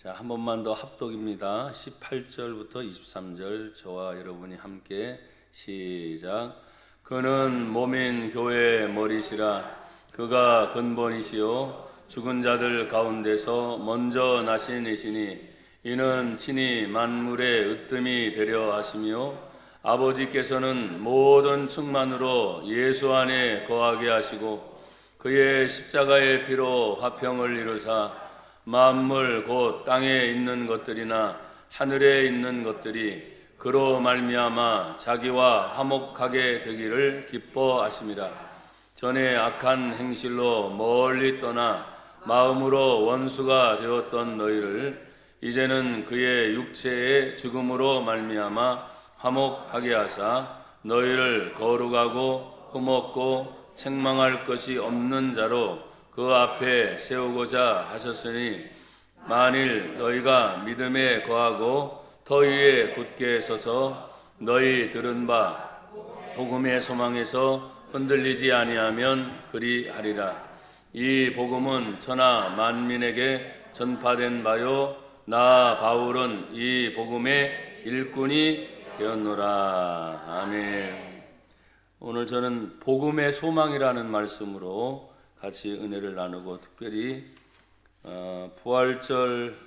자, 한 번만 더 합독입니다. 18절부터 23절 저와 여러분이 함께 시작. 그는 몸인 교회의 머리시라. 그가 근본이시요 죽은 자들 가운데서 먼저 나신 이시니 이는 친히 만물의 으뜸이 되려 하시며 아버지께서는 모든 충만으로 예수 안에 거하게 하시고 그의 십자가의 피로 화평을 이루사 만물 곧 땅에 있는 것들이나 하늘에 있는 것들이 그로 말미암아 자기와 화목하게 되기를 기뻐하심이라. 전에 악한 행실로 멀리 떠나 마음으로 원수가 되었던 너희를 이제는 그의 육체의 죽음으로 말미암아 화목하게 하사 너희를 거룩하고 흠없고 책망할 것이 없는 자로 그 앞에 세우고자 하셨으니 만일 너희가 믿음에 거하고 더 위에 굳게 서서 너희 들은 바 복음의 소망에서 흔들리지 아니하면 그리하리라. 이 복음은 천하 만민에게 전파된 바요 나 바울은 이 복음의 일꾼이 되었노라. 아멘. 오늘 저는 복음의 소망이라는 말씀으로 같이 은혜를 나누고 특별히 부활절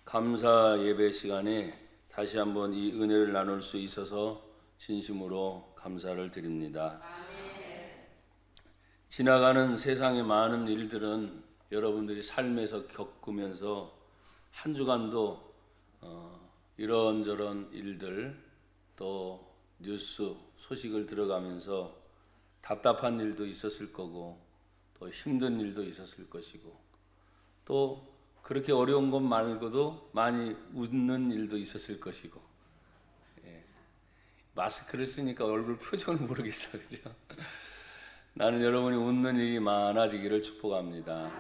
감사 예배 시간에 다시 한번 이 은혜를 나눌 수 있어서 진심으로 감사를 드립니다. 지나가는 세상의 많은 일들은 여러분들이 삶에서 겪으면서 한 주간도 이런저런 일들 또 뉴스 소식을 들어가면서 답답한 일도 있었을 거고 또 힘든 일도 있었을 것이고 또 그렇게 어려운 것 말고도 많이 웃는 일도 있었을 것이고 마스크를 쓰니까 얼굴 표정을 모르겠어 그죠? 나는 여러분이 웃는 일이 많아지기를 축복합니다.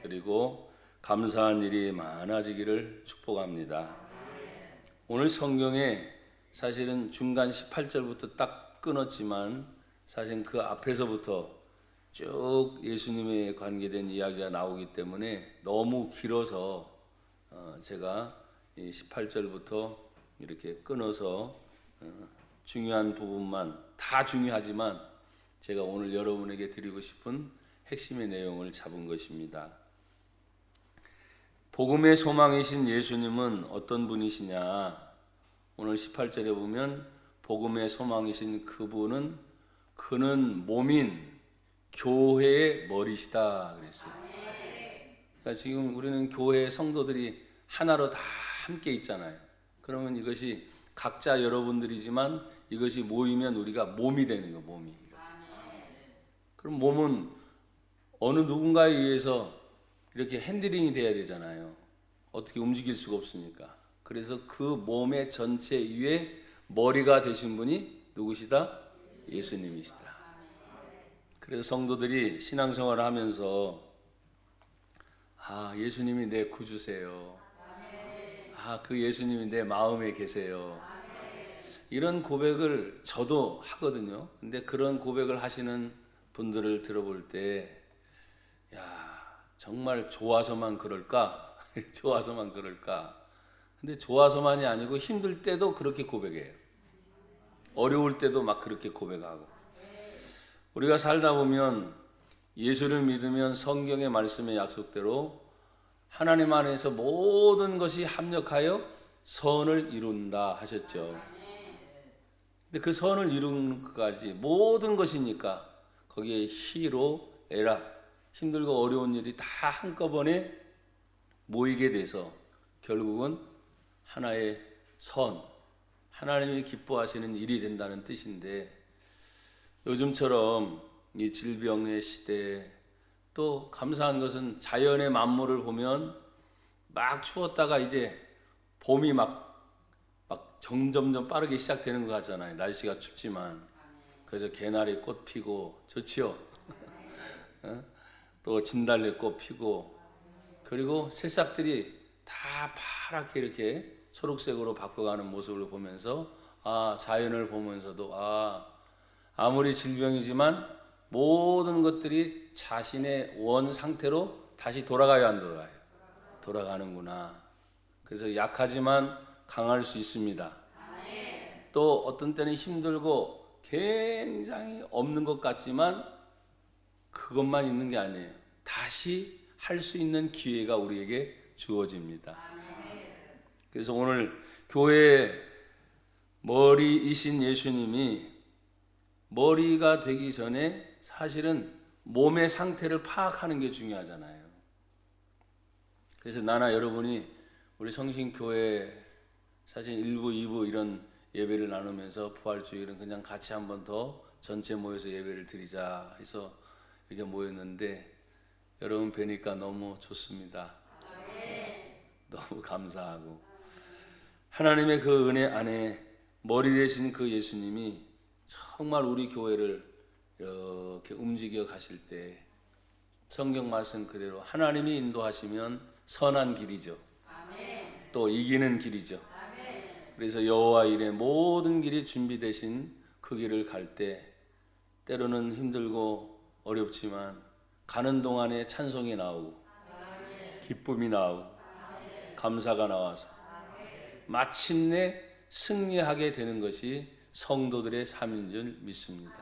그리고 감사한 일이 많아지기를 축복합니다. 오늘 성경에 사실은 중간 18절부터 딱 끊었지만 사실 그 앞에서부터 쭉 예수님에 관계된 이야기가 나오기 때문에 너무 길어서 제가 이 18절부터 이렇게 끊어서 중요한 부분만 다 중요하지만 제가 오늘 여러분에게 드리고 싶은 핵심의 내용을 잡은 것입니다. 복음의 소망이신 예수님은 어떤 분이시냐? 오늘 18절에 보면 복음의 소망이신 그분은 그는 몸인 교회의 머리시다 그랬어요. 그러니까 지금 우리는 교회 성도들이 하나로 다 함께 있잖아요. 그러면 이것이 각자 여러분들이지만 이것이 모이면 우리가 몸이 되는 거예요. 몸이. 그럼 몸은 어느 누군가에 의해서 이렇게 핸들링이 돼야 되잖아요. 어떻게 움직일 수가 없으니까. 그래서 그 몸의 전체 위에 머리가 되신 분이 누구시다? 예수님이시다. 그래서 성도들이 신앙생활을 하면서 예수님이 내 구주세요. 그 예수님이 내 마음에 계세요. 이런 고백을 저도 하거든요. 근데 그런 고백을 하시는 분들을 들어볼 때 정말 좋아서만 그럴까? 좋아서만 그럴까? 근데 좋아서만이 아니고 힘들 때도 그렇게 고백해요. 어려울 때도 막 그렇게 고백하고. 우리가 살다 보면 예수를 믿으면 성경의 말씀의 약속대로 하나님 안에서 모든 것이 합력하여 선을 이룬다 하셨죠. 근데 그 선을 이루는 것까지 모든 것이니까 거기에 희로 애락 힘들고 어려운 일이 다 한꺼번에 모이게 돼서 결국은 하나의 선, 하나님이 기뻐하시는 일이 된다는 뜻인데 요즘처럼 이 질병의 시대에 또 감사한 것은 자연의 만물을 보면 막 추웠다가 이제 봄이 막 점점점 빠르게 시작되는 것 같잖아요. 날씨가 춥지만. 그래서 개나리 꽃 피고 좋지요. 또 진달래 꽃 피고 그리고 새싹들이 다 파랗게 이렇게 초록색으로 바꿔가는 모습을 보면서 자연을 보면서도 아무리 질병이지만 모든 것들이 자신의 원 상태로 다시 돌아가야 안 돌아가요? 돌아가는구나. 그래서 약하지만 강할 수 있습니다. 또 어떤 때는 힘들고 굉장히 없는 것 같지만 그것만 있는 게 아니에요. 다시 할 수 있는 기회가 우리에게 주어집니다. 그래서 오늘 교회의 머리이신 예수님이 머리가 되기 전에 사실은 몸의 상태를 파악하는 게 중요하잖아요. 그래서 나나 여러분이 우리 성신교회 사실 1부, 2부 이런 예배를 나누면서 부활주일은 그냥 같이 한 번 더 전체 모여서 예배를 드리자 해서 이렇게 모였는데 여러분 뵈니까 너무 좋습니다. 너무 감사하고 하나님의 그 은혜 안에 머리 되신 그 예수님이 정말 우리 교회를 이렇게 움직여 가실 때 성경 말씀 그대로 하나님이 인도하시면 선한 길이죠. 또 이기는 길이죠. 그래서 여호와 일의 모든 길이 준비되신 그 길을 갈 때 때로는 힘들고 어렵지만 가는 동안에 찬송이 나오고 기쁨이 나오고 감사가 나와서 마침내 승리하게 되는 것이 성도들의 삶인 줄 믿습니다.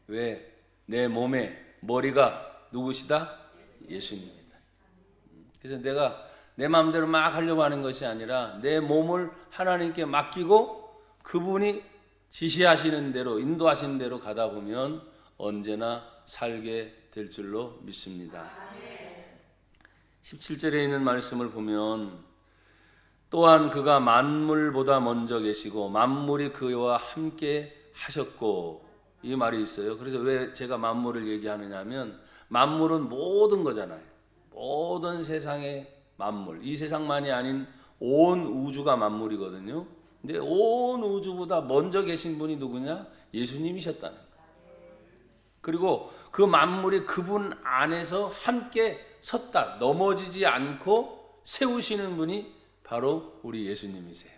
왜? 내 몸의 머리가 누구시다? 예수님이다. 그래서 내가 내 마음대로 막 하려고 하는 것이 아니라 내 몸을 하나님께 맡기고 그분이 지시하시는 대로 인도하시는 대로 가다 보면 언제나 살게 될 줄로 믿습니다. 17절에 있는 말씀을 보면 또한 그가 만물보다 먼저 계시고 만물이 그와 함께 하셨고 이 말이 있어요. 그래서 왜 제가 만물을 얘기하느냐 하면 만물은 모든 거잖아요. 모든 세상의 만물, 이 세상만이 아닌 온 우주가 만물이거든요. 근데 온 우주보다 먼저 계신 분이 누구냐? 예수님이셨다는 거예요. 그리고 그 만물이 그분 안에서 함께 섰다, 넘어지지 않고 세우시는 분이 바로 우리 예수님이세요.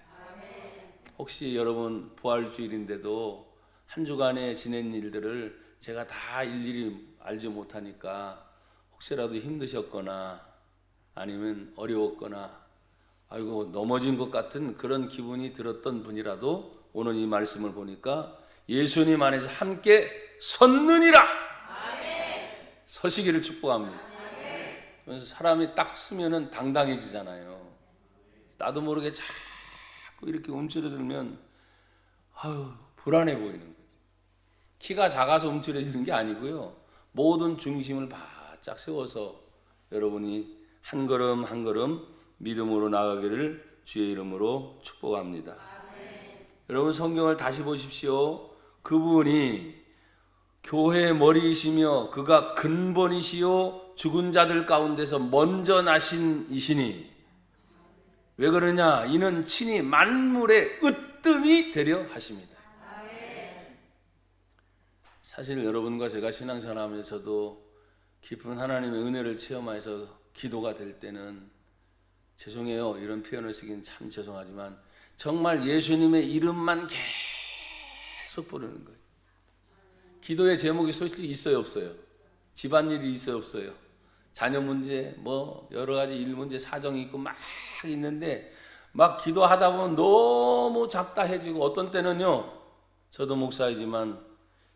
혹시 여러분 부활주일인데도 한 주간에 지낸 일들을 제가 다 일일이 알지 못하니까 혹시라도 힘드셨거나 아니면 어려웠거나 아이고 넘어진 것 같은 그런 기분이 들었던 분이라도 오늘 이 말씀을 보니까 예수님 안에서 함께 섰느니라. 서시기를 축복합니다. 그래서 사람이 딱 쓰면은 당당해지잖아요. 나도 모르게 자꾸 이렇게 움츠러들면 아유 불안해 보이는 거지. 키가 작아서 움츠러지는 게 아니고요. 모든 중심을 바짝 세워서 여러분이 한 걸음 한 걸음 믿음으로 나가기를 주의 이름으로 축복합니다. 여러분 성경을 다시 보십시오. 그분이 교회의 머리이시며 그가 근본이시요 죽은 자들 가운데서 먼저 나신 이시니 왜 그러냐? 이는 친히 만물의 으뜸이 되려 하십니다. 사실 여러분과 제가 신앙생활하면서 저도 깊은 하나님의 은혜를 체험해서 기도가 될 때는 죄송해요. 이런 표현을 쓰긴 참 죄송하지만 정말 예수님의 이름만 계속 부르는 거예요. 기도의 제목이 솔직히 있어요, 없어요? 집안일이 있어요, 없어요? 자녀 문제, 뭐 여러 가지 일 문제, 사정이 있고 막 있는데 막 기도하다 보면 너무 잡다해지고 어떤 때는요, 저도 목사이지만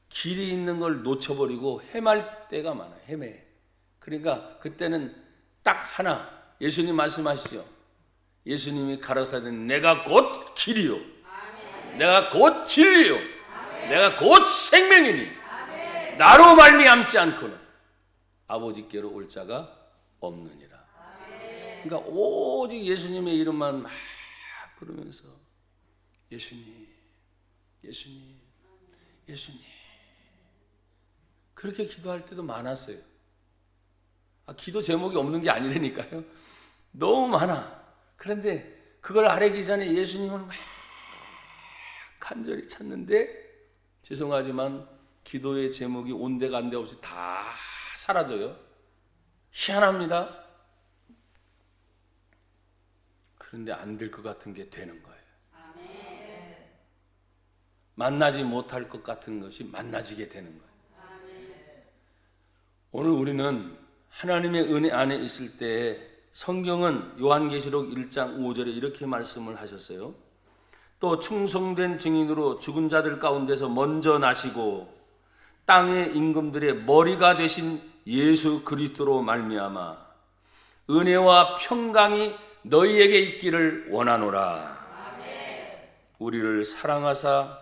길이 있는 걸 놓쳐버리고 헤맬 때가 많아요. 헤매. 그러니까 그때는 딱 하나 예수님 말씀하시죠. 예수님이 가라사대 내가 곧 길이요 내가 곧 진리요 내가 곧 생명이니 나로 말미암지 않고는 아버지께로 올 자가 없느니라. 그러니까 오직 예수님의 이름만 막 부르면서 예수님 예수님 예수님 그렇게 기도할 때도 많았어요. 기도 제목이 없는 게 아니라니까요. 너무 많아. 그런데 그걸 아뢰기 전에 예수님을 막 간절히 찾는데 죄송하지만 기도의 제목이 온데간데 없이 다 사라져요. 희한합니다. 그런데 안 될 것 같은 게 되는 거예요. 만나지 못할 것 같은 것이 만나지게 되는 거예요. 오늘 우리는 하나님의 은혜 안에 있을 때 성경은 요한계시록 1장 5절에 이렇게 말씀을 하셨어요. 또 충성된 증인으로 죽은 자들 가운데서 먼저 나시고 땅의 임금들의 머리가 되신 예수 그리스도로 말미암아 은혜와 평강이 너희에게 있기를 원하노라. 우리를 사랑하사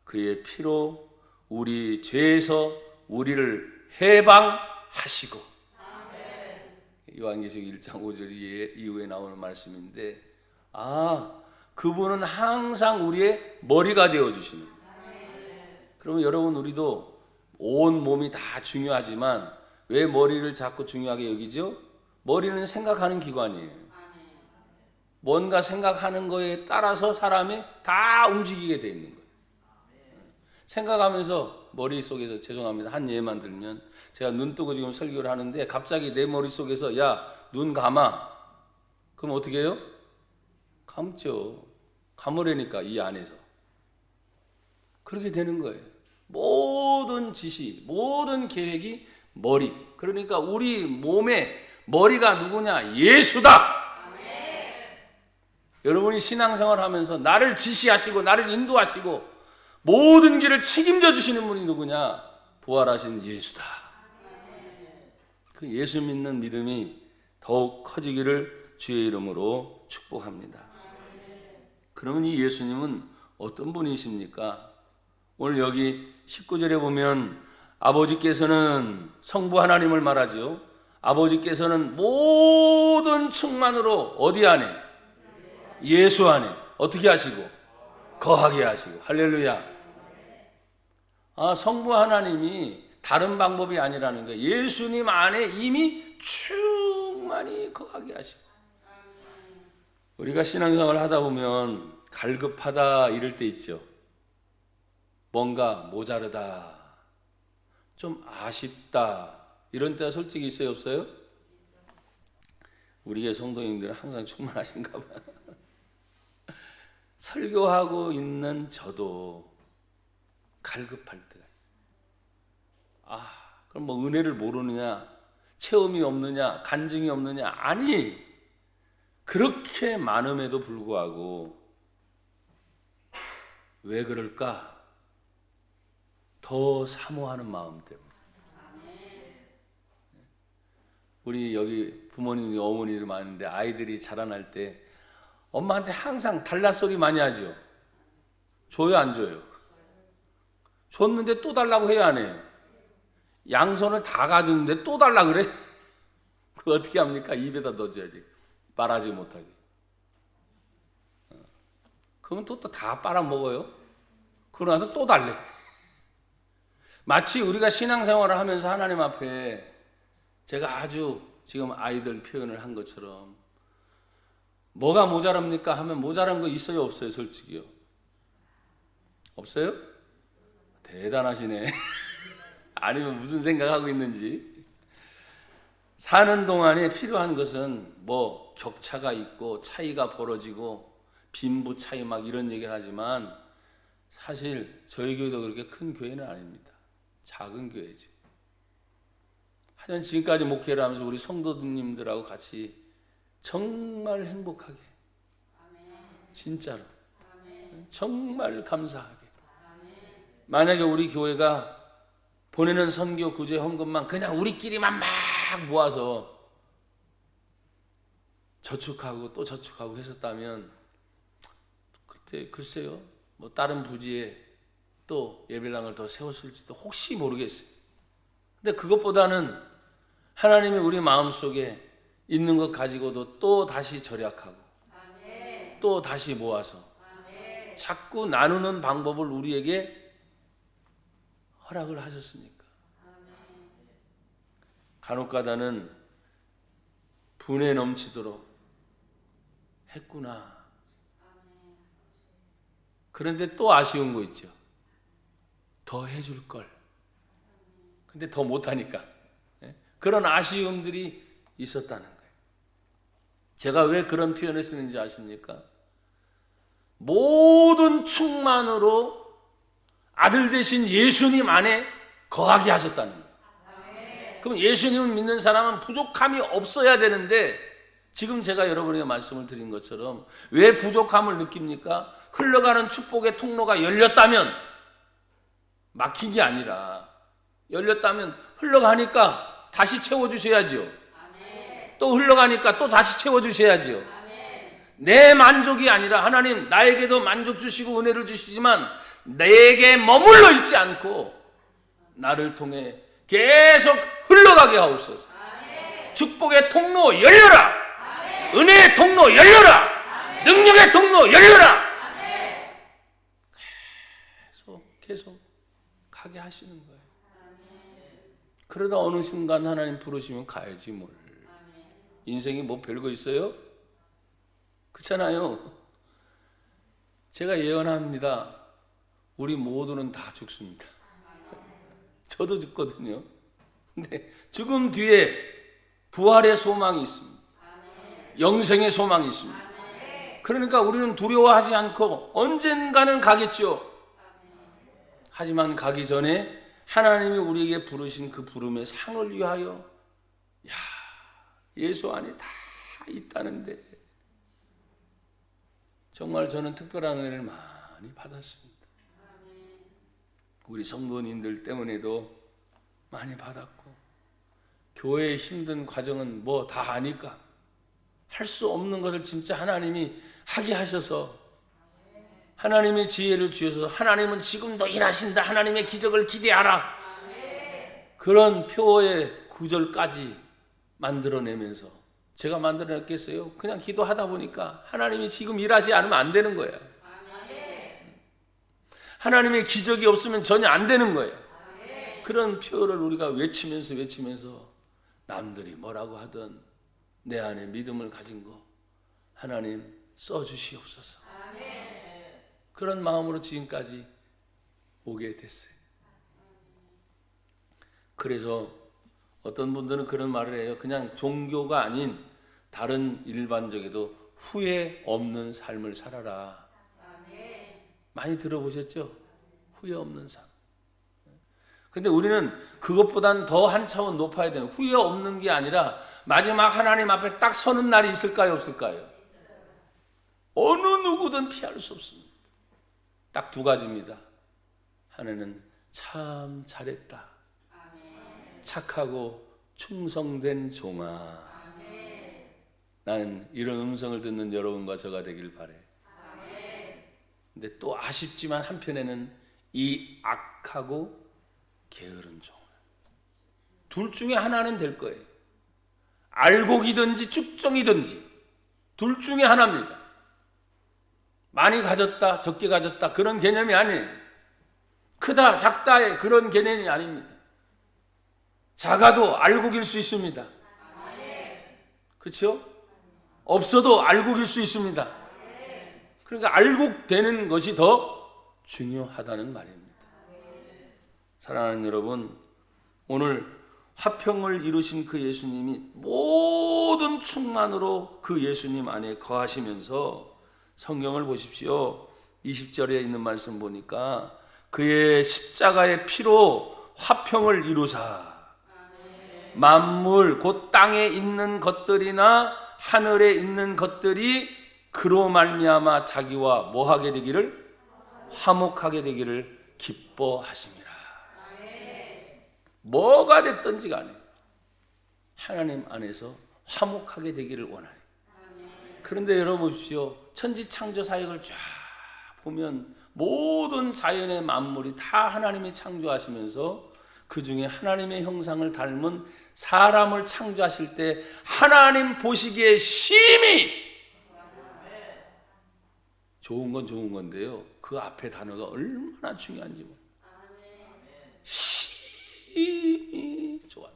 그의 피로 우리 죄에서 우리를 해방하시고. 요한계시록 1장 5절 이후에 나오는 말씀인데, 그분은 항상 우리의 머리가 되어주시는. 그러면 여러분, 우리도 온 몸이 다 중요하지만 왜 머리를 자꾸 중요하게 여기죠? 머리는 생각하는 기관이에요. 뭔가 생각하는 거에 따라서 사람이 다 움직이게 돼 있는 거예요. 생각하면서 머릿속에서, 죄송합니다, 한 예만 들면, 제가 눈 뜨고 지금 설교를 하는데 갑자기 내 머릿속에서 야, 눈 감아. 그럼 어떻게 해요? 감죠. 감으려니까 이 안에서. 그렇게 되는 거예요. 모든 지시, 모든 계획이 머리. 그러니까 우리 몸의 머리가 누구냐? 예수다. 여러분이 신앙생활 하면서 나를 지시하시고 나를 인도하시고 모든 길을 책임져 주시는 분이 누구냐? 부활하신 예수다. 그 예수 믿는 믿음이 더욱 커지기를 주의 이름으로 축복합니다. 그러면 이 예수님은 어떤 분이십니까? 오늘 여기 19절에 보면 아버지께서는, 성부 하나님을 말하죠. 아버지께서는 모든 충만으로 어디 안에? 예수 안에 어떻게 하시고? 거하게 하시고. 할렐루야. 성부 하나님이 다른 방법이 아니라는 거예요. 예수님 안에 이미 충만히 거하게 하시고. 우리가 신앙생활을 하다 보면 갈급하다 이럴 때 있죠. 뭔가 모자르다, 좀 아쉽다, 이런 때가 솔직히 있어요, 없어요? 우리 교회 성도님들은 항상 충만하신가 봐요. 설교하고 있는 저도 갈급할 때가 있어요. 그럼 뭐 은혜를 모르느냐, 체험이 없느냐, 간증이 없느냐? 아니, 그렇게 많음에도 불구하고 왜 그럴까? 더 사모하는 마음 때문에. 우리 여기 부모님, 어머니들 많은데 아이들이 자라날 때 엄마한테 항상 달라 소리 많이 하죠. 줘요, 안 줘요? 줬는데 또 달라고 해요, 안 해요? 양손을 다 가졌는데 또 달라 그래? 그거 어떻게 합니까? 입에다 넣어줘야지, 말하지 못하게. 그러면 또 다 빨아먹어요. 그러고 나서 또 달래. 마치 우리가 신앙생활을 하면서 하나님 앞에, 제가 아주 지금 아이들 표현을 한 것처럼, 뭐가 모자랍니까 하면 모자란 거 있어요, 없어요? 솔직히요. 없어요? 대단하시네. 아니면 무슨 생각하고 있는지. 사는 동안에 필요한 것은 뭐 격차가 있고 차이가 벌어지고 빈부 차이 막 이런 얘기를 하지만, 사실 저희 교회도 그렇게 큰 교회는 아닙니다. 작은 교회죠. 하여튼 지금까지 목회를 하면서 우리 성도님들하고 같이 정말 행복하게, 진짜로 정말 감사하게. 만약에 우리 교회가 보내는 선교, 구제, 헌금만 그냥 우리끼리만 막 모아서 저축하고 또 저축하고 했었다면, 그때 글쎄요, 뭐 다른 부지에 또 예배당을 더 세웠을지도 혹시 모르겠어요. 근데 그것보다는 하나님이 우리 마음속에 있는 것 가지고도 또 다시 절약하고 또 다시 모아서 자꾸 나누는 방법을 우리에게 허락을 하셨으니까. 간혹가다는 분에 넘치도록 했구나. 그런데 또 아쉬운 거 있죠. 더 해줄 걸. 근데 더 못하니까. 그런 아쉬움들이 있었다는 거예요. 제가 왜 그런 표현을 쓰는지 아십니까? 모든 충만으로 아들 되신 예수님 안에 거하게 하셨다는 거예요. 그럼 예수님을 믿는 사람은 부족함이 없어야 되는데 지금 제가 여러분에게 말씀을 드린 것처럼 왜 부족함을 느낍니까? 흘러가는 축복의 통로가 열렸다면, 막힌 게 아니라 열렸다면 흘러가니까 다시 채워주셔야지요. 또 흘러가니까 또 다시 채워주셔야지요. 내 만족이 아니라 하나님 나에게도 만족 주시고 은혜를 주시지만 내게 머물러 있지 않고 나를 통해 계속 흘러가게 하옵소서. 축복의 통로 열려라. 은혜의 통로 열려라. 능력의 통로 열려라. 계속 가게 하시는 거예요. 그러다 어느 순간 하나님 부르시면 가야지 뭘. 인생이 뭐 별거 있어요? 그렇잖아요. 제가 예언합니다. 우리 모두는 다 죽습니다. 저도 죽거든요. 근데 죽음 뒤에 부활의 소망이 있습니다. 영생의 소망이 있습니다. 그러니까 우리는 두려워하지 않고 언젠가는 가겠죠. 하지만 가기 전에 하나님이 우리에게 부르신 그 부름의 상을 위하여, 예수 안에 다 있다는데 정말 저는 특별한 은혜를 많이 받았습니다. 우리 성도님들 때문에도 많이 받았고, 교회의 힘든 과정은 뭐 다 아니까 할 수 없는 것을 진짜 하나님이 하게 하셔서, 하나님의 지혜를 주셔서 하나님은 지금도 일하신다, 하나님의 기적을 기대하라, 그런 표어의 구절까지 만들어내면서, 제가 만들어냈겠어요? 그냥 기도하다 보니까 하나님이 지금 일하지 않으면 안 되는 거예요. 하나님의 기적이 없으면 전혀 안 되는 거예요. 그런 표현을 우리가 외치면서 남들이 뭐라고 하든 내 안에 믿음을 가진 거 하나님 써주시옵소서. 그런 마음으로 지금까지 오게 됐어요. 그래서 어떤 분들은 그런 말을 해요. 그냥 종교가 아닌 다른 일반적에도 후회 없는 삶을 살아라. 많이 들어보셨죠? 후회 없는 삶. 근데 우리는 그것보다는 더 한 차원 높아야 돼요. 후회 없는 게 아니라 마지막 하나님 앞에 딱 서는 날이 있을까요? 없을까요? 어느 누구든 피할 수 없습니다. 딱 두 가지입니다. 하나는 참 잘했다. 착하고 충성된 종아. 나는 이런 음성을 듣는 여러분과 저가 되길 바래. 근데 또 아쉽지만 한편에는 이 악하고 게으른 종, 둘 중에 하나는 될 거예요. 알곡이든지 쭉정이든지 둘 중에 하나입니다. 많이 가졌다 적게 가졌다 그런 개념이 아니에요. 크다 작다의 그런 개념이 아닙니다. 작아도 알곡일 수 있습니다. 그렇죠? 없어도 알곡일 수 있습니다. 그러니까 알곡되는 것이 더 중요하다는 말입니다. 사랑하는 여러분, 오늘 화평을 이루신 그 예수님이 모든 충만으로 그 예수님 안에 거하시면서, 성경을 보십시오. 20절에 있는 말씀 보니까 그의 십자가의 피로 화평을 이루사 만물 곧 땅에 있는 것들이나 하늘에 있는 것들이 그로 말미암아 자기와 뭐하게 되기를? 화목하게 되기를 기뻐하심이라. 뭐가 됐든지 간에 하나님 안에서 화목하게 되기를 원하니. 그런데 여러분 보십시오. 천지 창조 사역을 쫙 보면 모든 자연의 만물이 다 하나님이 창조하시면서 그 중에 하나님의 형상을 닮은 사람을 창조하실 때 하나님 보시기에 심히 좋은 건 좋은 건데요. 그 앞에 단어가 얼마나 중요한지 모르겠어요. 심히 좋았다.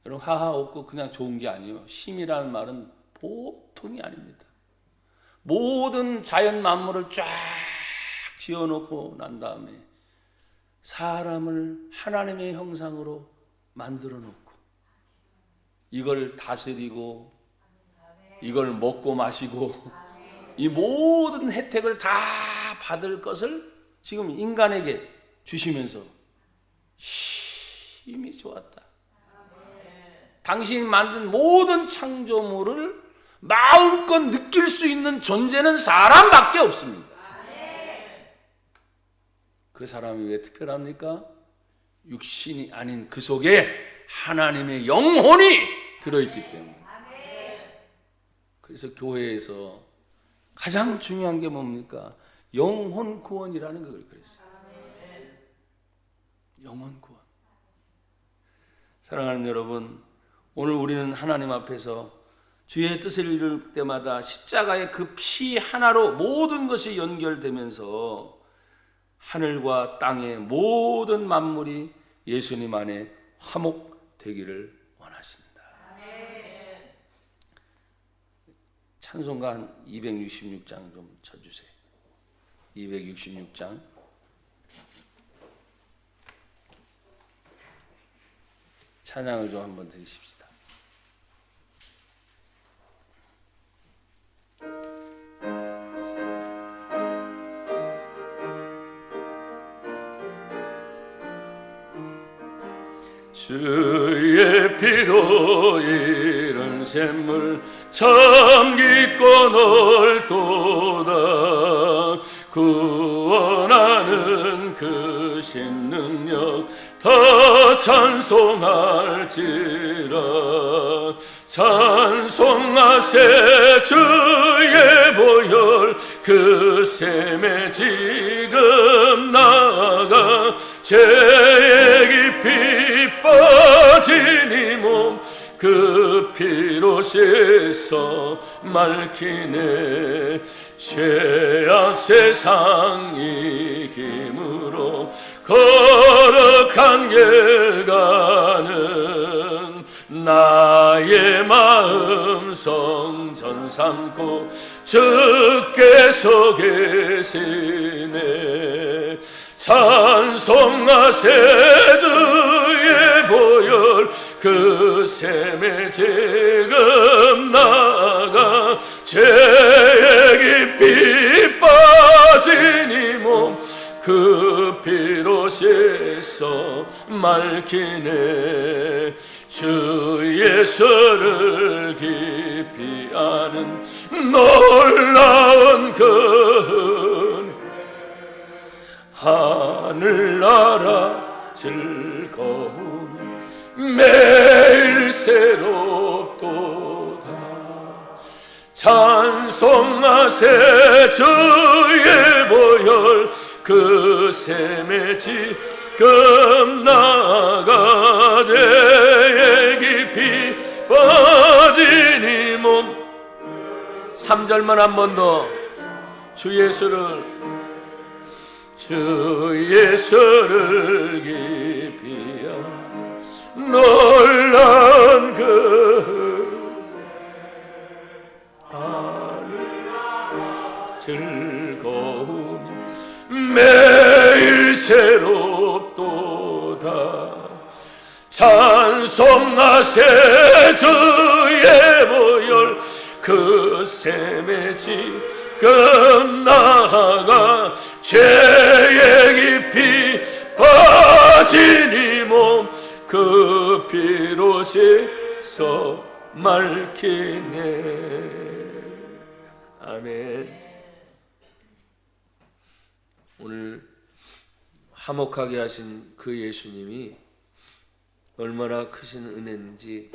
여러분 하하 없고 그냥 좋은 게 아니에요. 심이라는 말은 보통이 아닙니다. 모든 자연 만물을 쫙 지어놓고 난 다음에 사람을 하나님의 형상으로 만들어 놓고 이걸 다스리고 이걸 먹고 마시고 이 모든 혜택을 다 받을 것을 지금 인간에게 주시면서 심히 좋았다. 당신이 만든 모든 창조물을 마음껏 느낄 수 있는 존재는 사람밖에 없습니다. 그 사람이 왜 특별합니까? 육신이 아닌 그 속에 하나님의 영혼이 들어있기 때문에. 그래서 교회에서 가장 중요한 게 뭡니까? 영혼 구원이라는 걸 그랬어요. 영혼 구원. 사랑하는 여러분, 오늘 우리는 하나님 앞에서 주의 뜻을 이룰 때마다 십자가의 그 피 하나로 모든 것이 연결되면서 하늘과 땅의 모든 만물이 예수님 안에 화목되기를 원하십니다. 찬송가 한 266장 좀 쳐주세요. 266장. 찬양을 좀 한번 드리십시다. 주의 피로 이룬 샘물 참 깊고 넓도다. 구원하는 그 신능력 더 찬송할지라. 찬송하세 주의 보혈 그 샘에 지금 나아가 죄의 깊이 빠진 이 몸 그 피로 씻어 맑히네. 죄악 세상 이김으로 거룩한 길 가는 나의 마음 성전 삼고 주께서 계시네. 찬송하세 주의 보혈 그 샘에 지금 나아가 죄의 깊이 빠진 이 몸 그 피로 씻어 맑히네. 주 예수를 깊이 아는 놀라운 그 은혜 하늘나라 즐거움 매일 새롭도다. 찬송하세 주의 보혈 그 샘에 지금 나아가 죄의 깊이 빠진 이 몸. 3절만 한 번 더. 주 예수를 깊이 놀란 그 즐거움 매일 새롭도다. 찬송하세 주의 보혈 그 샘에 지금 나아가 죄의 깊이 빠진 이 몸 그 피로 씻어 맑히네. 아멘. 오늘 화목하게 하신 그 예수님이 얼마나 크신 은혜인지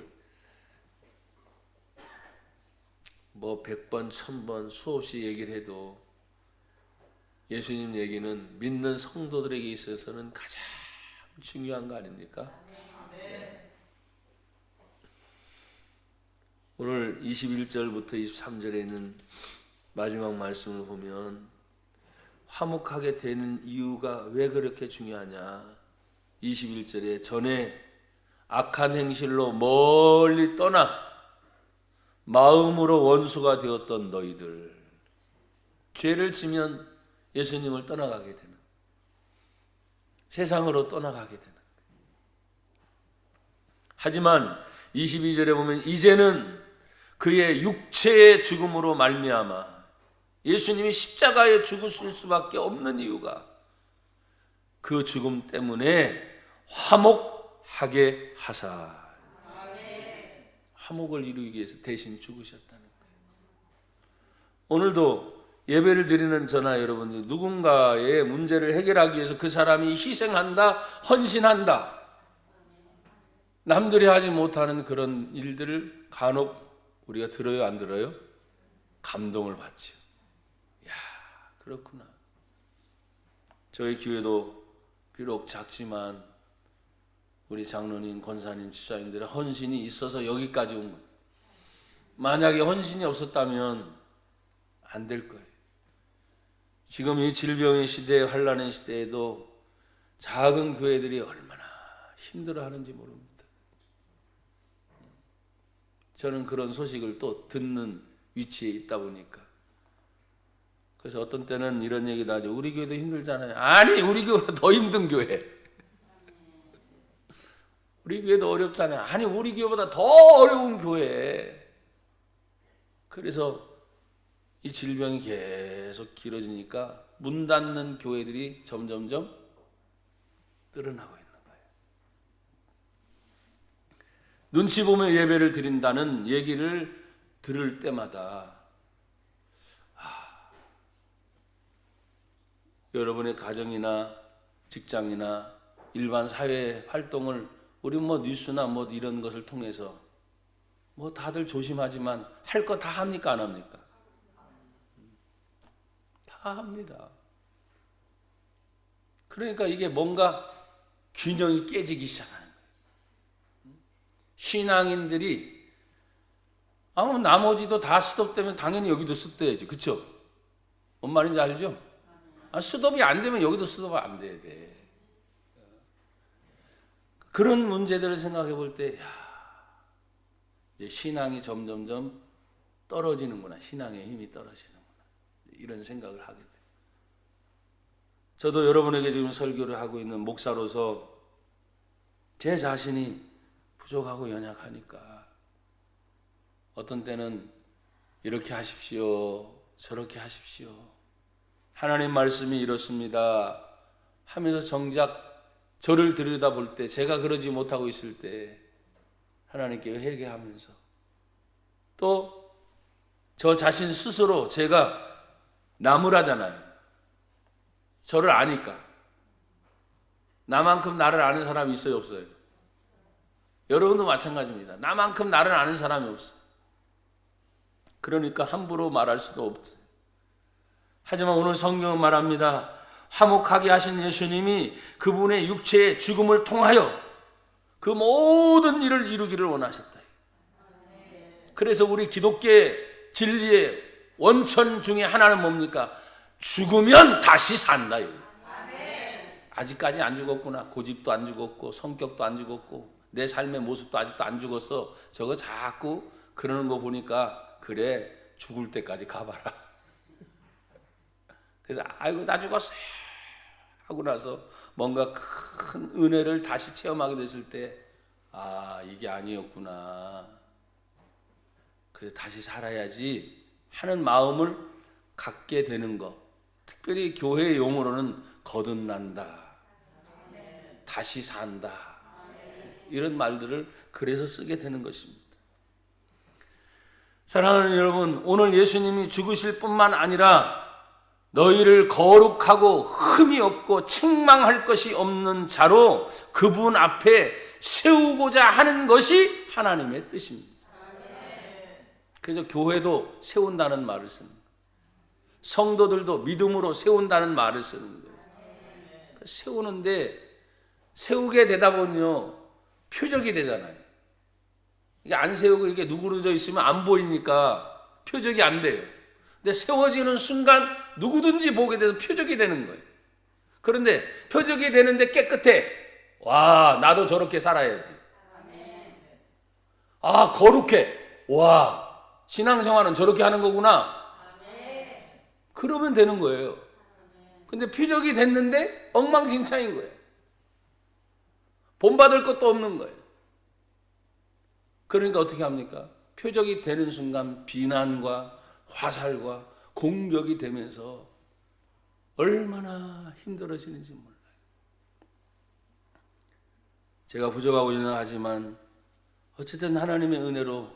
100번, 1000번 수없이 얘기를 해도 예수님 얘기는 믿는 성도들에게 있어서는 가장 중요한 거 아닙니까? 네. 오늘 21절부터 23절에 있는 마지막 말씀을 보면 화목하게 되는 이유가 왜 그렇게 중요하냐. 21절에 전에 악한 행실로 멀리 떠나 마음으로 원수가 되었던 너희들, 죄를 지면 예수님을 떠나가게 되는, 세상으로 떠나가게 되는. 하지만 22절에 보면 이제는 그의 육체의 죽음으로 말미암아 예수님이 십자가에 죽으실 수밖에 없는 이유가 그 죽음 때문에 화목하게 하사. 화목을 이루기 위해서 대신 죽으셨다는 거예요. 오늘도 예배를 드리는 저나 여러분들, 누군가의 문제를 해결하기 위해서 그 사람이 희생한다, 헌신한다, 남들이 하지 못하는 그런 일들을 간혹 우리가 들어요, 안 들어요? 감동을 받죠. 야, 그렇구나. 저희 교회도 비록 작지만 우리 장로님, 권사님, 집사님들의 헌신이 있어서 여기까지 온 거죠. 만약에 헌신이 없었다면 안 될 거예요. 지금 이 질병의 시대, 환난의 시대에도 작은 교회들이 얼마나 힘들어하는지 모릅니다. 저는 그런 소식을 또 듣는 위치에 있다 보니까, 그래서 어떤 때는 이런 얘기도 하죠. 우리 교회도 힘들잖아요. 아니, 우리 교회가 더 힘든 교회. 우리 교회도 어렵잖아요. 아니, 우리 교회보다 더 어려운 교회. 그래서 이 질병이 계속 길어지니까 문 닫는 교회들이 점점점 늘어나고 있는 거예요. 눈치 보며 예배를 드린다는 얘기를 들을 때마다 여러분의 가정이나 직장이나 일반 사회 활동을 우리 뉴스나 이런 것을 통해서 다들 조심하지만 할 거 다 합니까, 안 합니까? 다 합니다. 그러니까 이게 뭔가 균형이 깨지기 시작하는 거예요. 신앙인들이 나머지도 다 스톱되면 당연히 여기도 스톱돼야죠. 그렇죠? 뭔 말인지 알죠? 스톱이 안 되면 여기도 스톱이 안 돼야 돼. 그런 문제들을 생각해 볼 때, 이제 신앙이 점점점 떨어지는구나. 신앙의 힘이 떨어지는구나. 이런 생각을 하게 돼요. 저도 여러분에게 지금 설교를 하고 있는 목사로서 제 자신이 부족하고 연약하니까 어떤 때는 이렇게 하십시오, 저렇게 하십시오, 하나님 말씀이 이렇습니다 하면서 정작 저를 들여다볼 때, 제가 그러지 못하고 있을 때 하나님께 회개하면서, 또 저 자신 스스로 제가 나무라잖아요. 저를 아니까. 나만큼 나를 아는 사람이 있어요, 없어요? 여러분도 마찬가지입니다. 나만큼 나를 아는 사람이 없어요. 그러니까 함부로 말할 수도 없어요. 하지만 오늘 성경은 말합니다. 화목하게 하신 예수님이 그분의 육체의 죽음을 통하여 그 모든 일을 이루기를 원하셨다. 그래서 우리 기독교의 진리의 원천 중에 하나는 뭡니까? 죽으면 다시 산다. 아직까지 안 죽었구나. 고집도 안 죽었고 성격도 안 죽었고 내 삶의 모습도 아직도 안 죽었어. 저거 자꾸 그러는 거 보니까 그래, 죽을 때까지 가봐라. 그래서 아이고 나 죽었어요 하고 나서 뭔가 큰 은혜를 다시 체험하게 됐을 때, 이게 아니었구나, 그래서 다시 살아야지 하는 마음을 갖게 되는 것. 특별히 교회의 용어로는 거듭난다, 다시 산다, 이런 말들을 그래서 쓰게 되는 것입니다. 사랑하는 여러분, 오늘 예수님이 죽으실 뿐만 아니라 너희를 거룩하고 흠이 없고 책망할 것이 없는 자로 그분 앞에 세우고자 하는 것이 하나님의 뜻입니다. 그래서 교회도 세운다는 말을 쓰는 거예요. 성도들도 믿음으로 세운다는 말을 쓰는 거예요. 세우는데 세우게 되다 보면요, 표적이 되잖아요. 이게 안 세우고 이게 누그러져 있으면 안 보이니까 표적이 안 돼요. 근데 세워지는 순간 누구든지 보게 돼서 표적이 되는 거예요. 그런데 표적이 되는데 깨끗해. 와, 나도 저렇게 살아야지. 거룩해. 와, 신앙생활은 저렇게 하는 거구나. 그러면 되는 거예요. 근데 표적이 됐는데 엉망진창인 거예요. 본받을 것도 없는 거예요. 그러니까 어떻게 합니까? 표적이 되는 순간 비난과 화살과 공격이 되면서 얼마나 힘들어지는지 몰라요. 제가 부족하고 연약하지만 어쨌든 하나님의 은혜로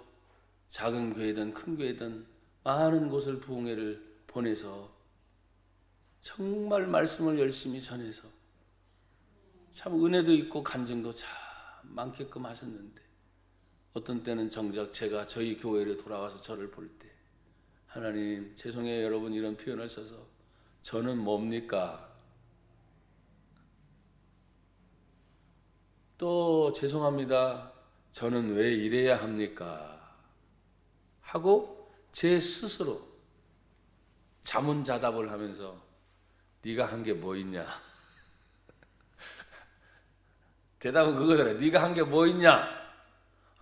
작은 교회든 큰 교회든 많은 곳을 부흥회를 보내서 정말 말씀을 열심히 전해서 참 은혜도 있고 간증도 참 많게끔 하셨는데, 어떤 때는 정작 제가 저희 교회로 돌아와서 저를 볼 때, 하나님 죄송해요 여러분 이런 표현을 써서, 저는 뭡니까? 또 죄송합니다, 저는 왜 이래야 합니까? 하고 제 스스로 자문자답을 하면서 네가 한 게 뭐 있냐? 대답은 그거잖아요. 네가 한 게 뭐 있냐?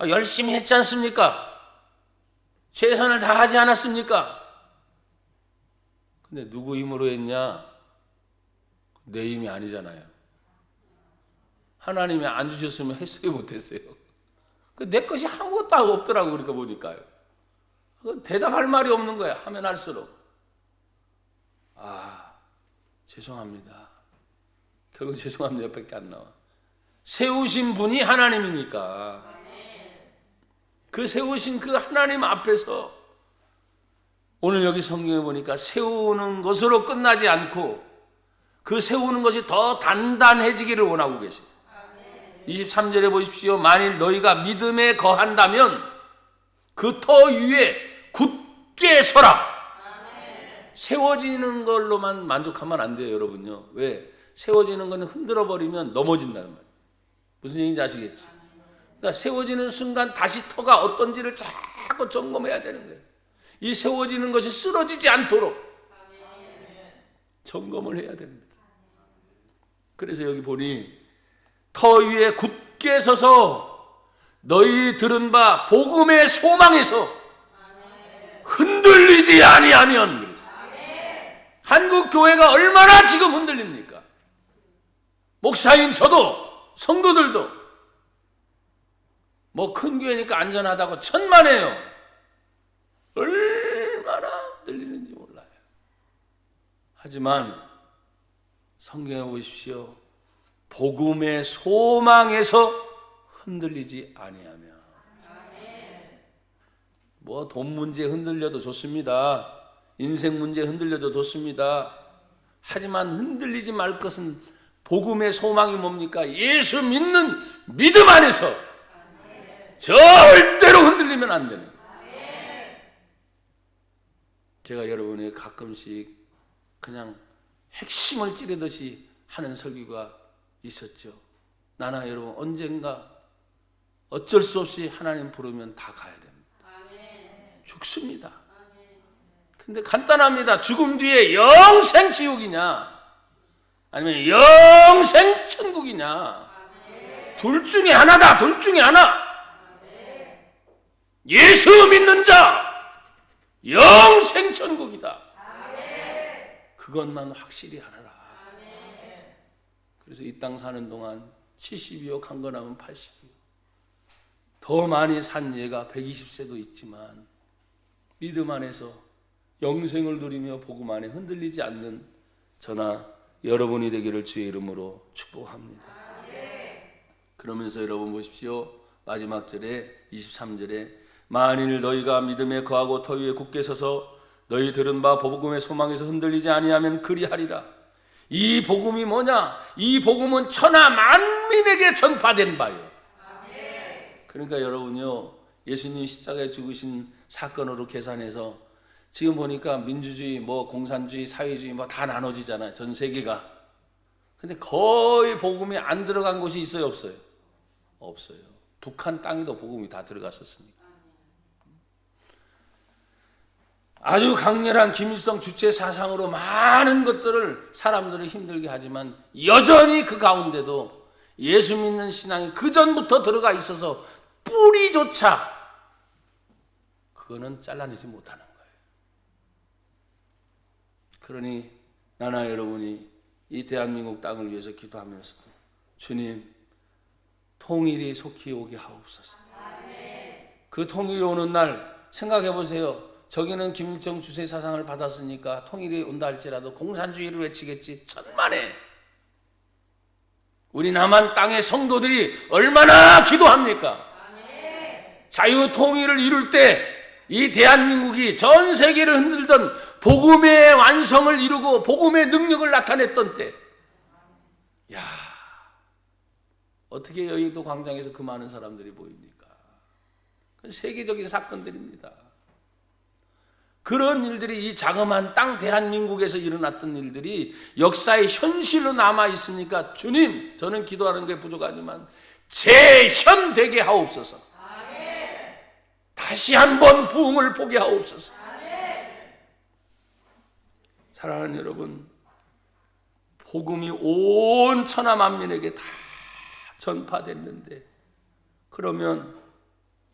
열심히 했지 않습니까? 최선을 다하지 않았습니까? 근데 누구 힘으로 했냐? 내 힘이 아니잖아요. 하나님이 안 주셨으면 했어요, 못했어요? 내 것이 아무것도 없더라고. 그러니까 보니까요. 대답할 말이 없는 거야. 하면 할수록. 죄송합니다. 결국 죄송합니다 밖에 안 나와. 세우신 분이 하나님이니까 그 세우신 그 하나님 앞에서 오늘 여기 성경에 보니까 세우는 것으로 끝나지 않고 그 세우는 것이 더 단단해지기를 원하고 계세요. 23절에 보십시오. 만일 너희가 믿음에 거한다면 그 터 위에 굳게 서라. 세워지는 걸로만 만족하면 안 돼요, 여러분요. 왜? 세워지는 거는 흔들어 버리면 넘어진다는 말이에요. 무슨 얘기인지 아시겠지? 그러니까 세워지는 순간 다시 터가 어떤지를 자꾸 점검해야 되는 거예요. 이 세워지는 것이 쓰러지지 않도록 점검을 해야 됩니다. 그래서 여기 보니 터 위에 굳게 서서 너희 들은 바 복음의 소망에서 흔들리지 아니하면 그랬어요. 한국 교회가 얼마나 지금 흔들립니까? 목사인 저도 성도들도 뭐 큰 교회니까 안전하다고 천만에요. 얼마나 흔들리는지 몰라요. 하지만 성경에 보십시오. 복음의 소망에서 흔들리지 아니하며. 뭐 돈 문제 흔들려도 좋습니다. 인생 문제 흔들려도 좋습니다. 하지만 흔들리지 말 것은 복음의 소망이 뭡니까? 예수 믿는 믿음 안에서 절대로 흔들리면 안 되는. 제가 여러분에게 가끔씩 그냥 핵심을 찌르듯이 하는 설교가 있었죠. 나나 여러분 언젠가 어쩔 수 없이 하나님 부르면 다 가야 됩니다. 죽습니다. 근데 간단합니다. 죽음 뒤에 영생 지옥이냐 아니면 영생 천국이냐, 둘 중에 하나다. 둘 중에 하나. 예수 믿는 자 영생 천국이다. 그것만 확실히 하라. 그래서 이 땅 사는 동안 70이요 간 거 나면 80이요 더 많이 산 예가 120세도 있지만 믿음 안에서 영생을 누리며 복음 안에 흔들리지 않는 저나 여러분이 되기를 주의 이름으로 축복합니다. 그러면서 여러분 보십시오. 마지막 절에 23절에 만일 너희가 믿음에 거하고 터 위에 굳게 서서 너희 들은 바 복음의 소망에서 흔들리지 아니하면 그리하리라. 이 복음이 뭐냐? 이 복음은 천하 만민에게 전파된 바요. 그러니까 여러분요, 예수님 십자가에 죽으신 사건으로 계산해서 지금 보니까 민주주의, 뭐 공산주의, 사회주의 뭐 다 나눠지잖아요. 전 세계가. 근데 거의 복음이 안 들어간 곳이 있어요, 없어요? 없어요. 북한 땅에도 복음이 다 들어갔었으니까. 아주 강렬한 김일성 주체 사상으로 많은 것들을 사람들을 힘들게 하지만 여전히 그 가운데도 예수 믿는 신앙이 그 전부터 들어가 있어서 뿌리조차 그거는 잘라내지 못하는 거예요. 그러니 나나 여러분이 이 대한민국 땅을 위해서 기도하면서도 주님 통일이 속히 오게 하옵소서. 그 통일이 오는 날 생각해 보세요. 저기는 김일성 주체 사상을 받았으니까 통일이 온다 할지라도 공산주의를 외치겠지. 천만에 우리 남한 땅의 성도들이 얼마나 기도합니까? 자유 통일을 이룰 때 이 대한민국이 전 세계를 흔들던 복음의 완성을 이루고 복음의 능력을 나타냈던 때, 야, 어떻게 여의도 광장에서 그 많은 사람들이 보입니까? 그건 세계적인 사건들입니다. 그런 일들이 이 자그마한 땅 대한민국에서 일어났던 일들이 역사의 현실로 남아 있으니까 주님, 저는 기도하는 게 부족하지만 재현되게 하옵소서. 다시 한번 부흥을 보게 하옵소서. 사랑하는 여러분, 복음이 온 천하 만민에게 다 전파됐는데, 그러면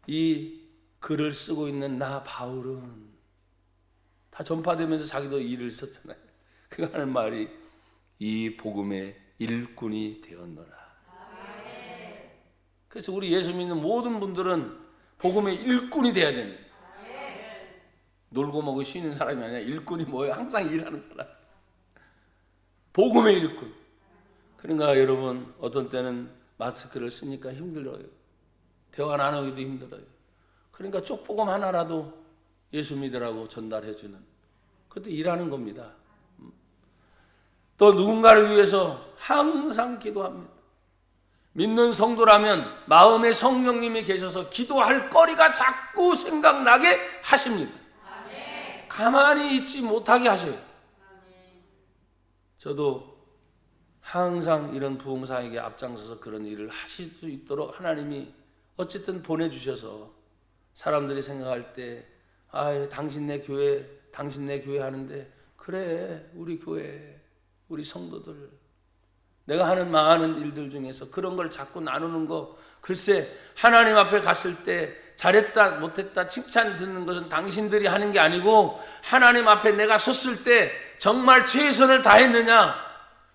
이 글을 쓰고 있는 나 바울은 다 전파되면서 자기도 일을 썼잖아요. 그가 하는 말이 이 복음의 일꾼이 되었노라. 그래서 우리 예수 믿는 모든 분들은 복음의 일꾼이 돼야 됩니다. 놀고 먹고 쉬는 사람이 아니라 일꾼이 뭐예요? 항상 일하는 사람. 복음의 일꾼. 그러니까 여러분, 어떤 때는 마스크를 쓰니까 힘들어요. 대화 나누기도 힘들어요. 그러니까 쪽복음 하나라도 예수 믿으라고 전달해주는, 그것도 일하는 겁니다. 또 누군가를 위해서 항상 기도합니다. 믿는 성도라면 마음에 성령님이 계셔서 기도할 거리가 자꾸 생각나게 하십니다. 가만히 있지 못하게 하셔요. 저도 항상 이런 부흥사에게 앞장서서 그런 일을 하실 수 있도록 하나님이 어쨌든 보내주셔서, 사람들이 생각할 때 당신네 교회 하는데, 그래, 우리 교회, 우리 성도들, 내가 하는 많은 일들 중에서 그런 걸 자꾸 나누는 거, 글쎄 하나님 앞에 갔을 때 잘했다 못했다 칭찬 듣는 것은 당신들이 하는 게 아니고, 하나님 앞에 내가 섰을 때 정말 최선을 다했느냐,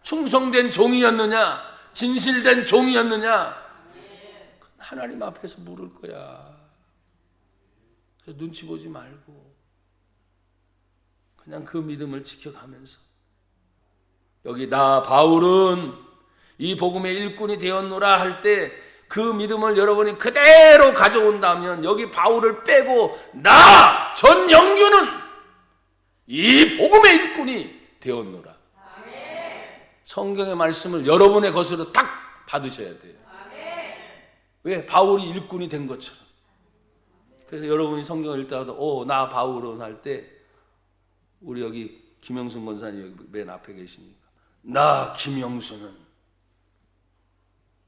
충성된 종이었느냐, 진실된 종이었느냐, 하나님 앞에서 물을 거야. 그래서 눈치 보지 말고 그냥 그 믿음을 지켜가면서, 여기 나 바울은 이 복음의 일꾼이 되었노라 할 때 그 믿음을 여러분이 그대로 가져온다면, 여기 바울을 빼고 나 전영규는 이 복음의 일꾼이 되었노라. 성경의 말씀을 여러분의 것으로 딱 받으셔야 돼요. 왜? 바울이 일꾼이 된 것처럼. 그래서 여러분이 성경을 읽다가도 나 바울은 할 때, 우리 여기 김영순 권사님 여기 맨 앞에 계시니까, 나 김영순은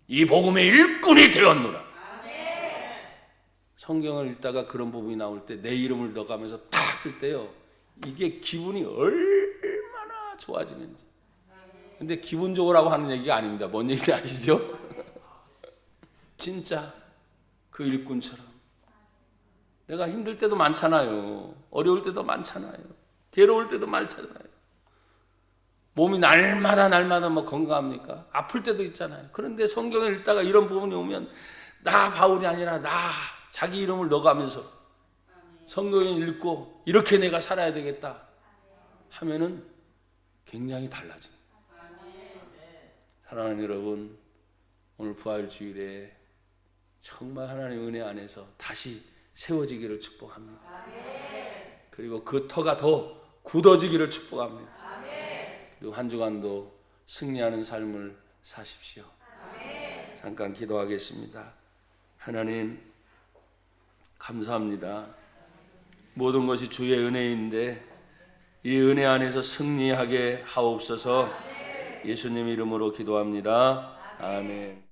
이 복음의 일꾼이 되었노라. 성경을 읽다가 그런 부분이 나올 때 내 이름을 넣어가면서 탁 뜰 때요, 이게 기분이 얼마나 좋아지는지. 근데 기분 좋으라고 하는 얘기가 아닙니다. 뭔 얘기인지 아시죠? 진짜 그 일꾼처럼. 내가 힘들 때도 많잖아요. 어려울 때도 많잖아요. 괴로울 때도 많잖아요. 몸이 날마다 뭐 건강합니까? 아플 때도 있잖아요. 그런데 성경을 읽다가 이런 부분이 오면 나 바울이 아니라 나 자기 이름을 넣어가면서 성경을 읽고 이렇게 내가 살아야 되겠다 하면은 굉장히 달라집니다. 사랑하는 여러분, 오늘 부활주일에 정말 하나님의 은혜 안에서 다시 세워지기를 축복합니다. 그리고 그 터가 더 굳어지기를 축복합니다. 그리고 한 주간도 승리하는 삶을 사십시오. 잠깐 기도하겠습니다. 하나님, 감사합니다. 모든 것이 주의 은혜인데 이 은혜 안에서 승리하게 하옵소서. 예수님 이름으로 기도합니다. 아멘.